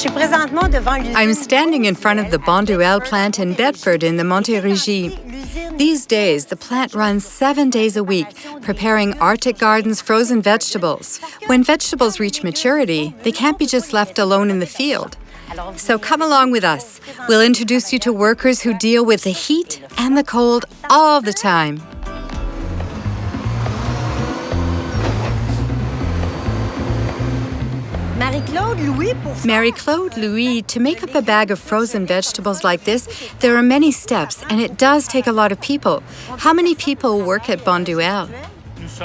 I'm standing in front of the Bonduelle plant in Bedford in the Montérégie. These days, the plant runs 7 days a week, preparing Arctic Gardens frozen vegetables. When vegetables reach maturity, they can't be just left alone in the field. So come along with us. We'll introduce you to workers who deal with the heat and the cold all the time. Marie-Claude Louis, to make up a bag of frozen vegetables like this, there are many steps, and it does take a lot of people. How many people work at Bonduelle?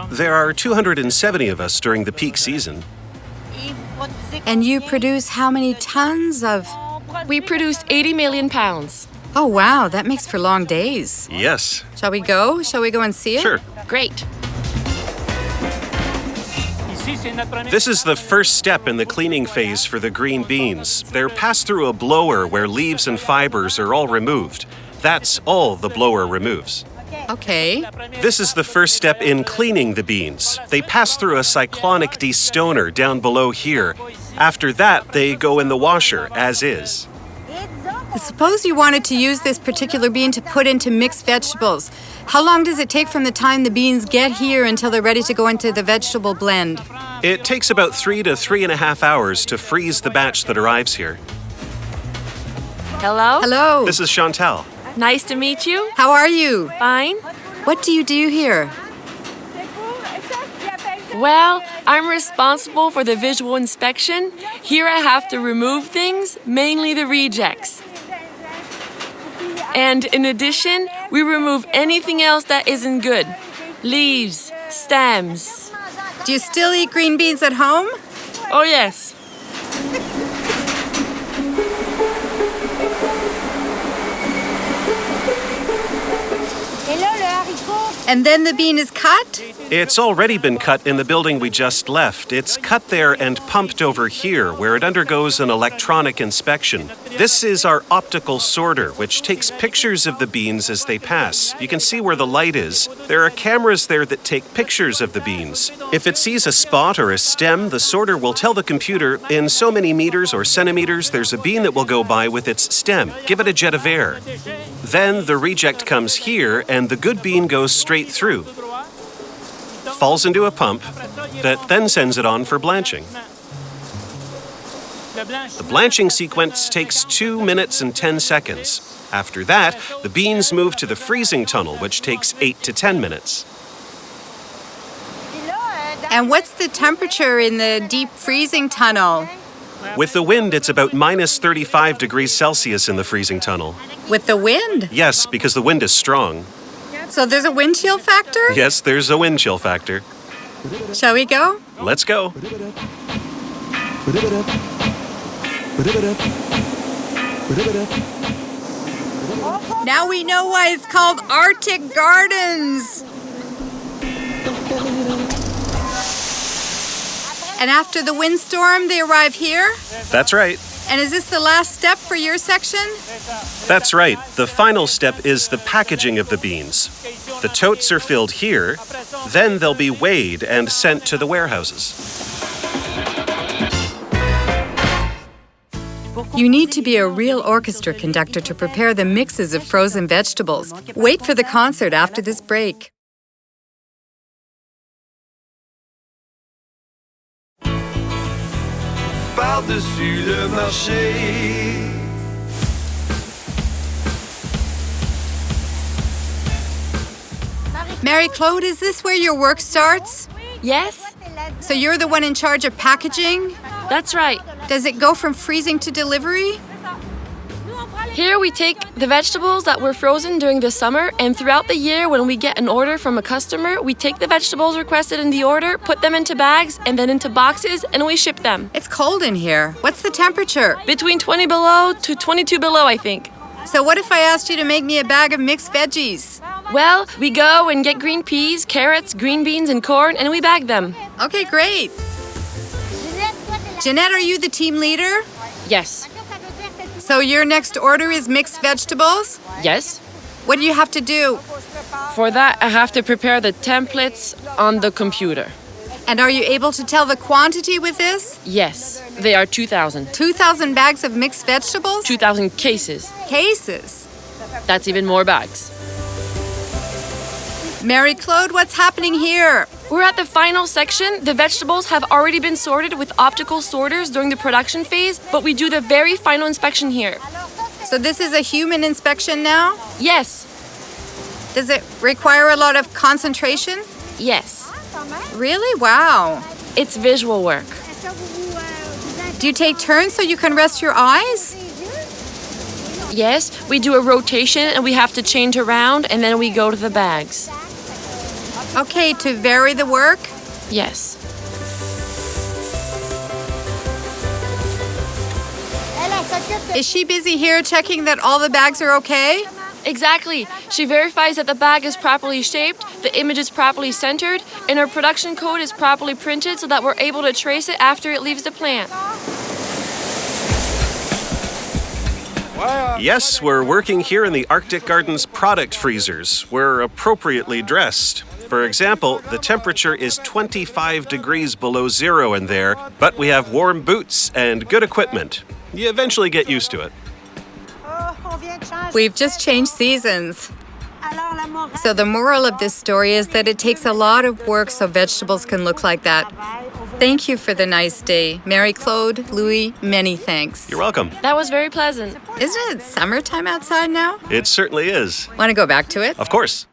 There are 270 of us during the peak season. And you produce how many tons of... We produce 80 million pounds. Oh, wow, that makes for long days. Yes. Shall we go? Shall we go and see it? Sure. Great. This is the first step in the cleaning phase for the green beans. They're passed through a blower where leaves and fibers are all removed. That's all the blower removes. Okay. This is the first step in cleaning the beans. They pass through a cyclonic destoner down below here. After that, they go in the washer, as is. Suppose you wanted to use this particular bean to put into mixed vegetables. How long does it take from the time the beans get here until they're ready to go into the vegetable blend? It takes about 3 to 3.5 hours to freeze the batch that arrives here. Hello? Hello. This is Chantal. Nice to meet you. How are you? Fine. What do you do here? Well, I'm responsible for the visual inspection. Here I have to remove things, mainly the rejects. And in addition, we remove anything else that isn't good. Leaves, stems. Do you still eat green beans at home? Oh, yes. And then the bean is cut? It's already been cut in the building we just left. It's cut there and pumped over here, where it undergoes an electronic inspection. This is our optical sorter, which takes pictures of the beans as they pass. You can see where the light is. There are cameras there that take pictures of the beans. If it sees a spot or a stem, the sorter will tell the computer, in so many meters or centimeters, there's a bean that will go by with its stem. Give it a jet of air. Then the reject comes here, and the good bean goes straight through. Falls into a pump that then sends it on for blanching. The blanching sequence takes 2 minutes and 10 seconds. After that, the beans move to the freezing tunnel, which takes 8 to 10 minutes. And what's the temperature in the deep freezing tunnel? With the wind, it's about minus 35 degrees Celsius in the freezing tunnel. With the wind? Yes, because the wind is strong. So there's a wind chill factor? Yes, there's a wind chill factor. Shall we go? Let's go. Now we know why it's called Arctic Gardens. And after the windstorm, they arrive here? That's right. And is this the last step for your section? That's right. The final step is the packaging of the beans. The totes are filled here, then they'll be weighed and sent to the warehouses. You need to be a real orchestra conductor to prepare the mixes of frozen vegetables. Wait for the concert after this break. Par-dessus le marché. Marie-Claude, is this where your work starts? Yes, So you're the one in charge of packaging? that's right. Does it go from freezing to delivery? Here we take the vegetables that were frozen during the summer, and throughout the year when we get an order from a customer, we take the vegetables requested in the order, put them into bags and then into boxes, and we ship them. It's cold in here. What's the temperature? Between 20 below to 22 below, I think. So what if I asked you to make me a bag of mixed veggies? Well, we go and get green peas, carrots, green beans, and corn, and we bag them. Okay, great. Jeanette, are you the team leader? Yes. So your next order is mixed vegetables? Yes. What do you have to do? For that, I have to prepare the templates on the computer. And are you able to tell the quantity with this? Yes, they are 2,000. 2,000 bags of mixed vegetables? 2,000 cases. Cases. That's even more bags. Mary-Claude, what's happening here? We're at the final section. The vegetables have already been sorted with optical sorters during the production phase, but we do the very final inspection here. So this is a human inspection now? Yes, Does it require a lot of concentration? yes. Really? Wow. It's visual work. Do you take turns so you can rest your eyes? Yes, we do a rotation and we have to change around and then we go to the bags. Okay, to vary the work? Yes. Is she busy here checking that all the bags are okay? Exactly. She verifies that the bag is properly shaped, the image is properly centered, and our production code is properly printed so that we're able to trace it after it leaves the plant. Yes, we're working here in the Arctic Gardens product freezers. We're appropriately dressed. For example, the temperature is 25 degrees below zero in there, but we have warm boots and good equipment. You eventually get used to it. We've just changed seasons. So the moral of this story is that it takes a lot of work so vegetables can look like that. Thank you for the nice day. Mary-Claude, Louis, many thanks. You're welcome. That was very pleasant. Isn't it summertime outside now? It certainly is. Want to go back to it? Of course.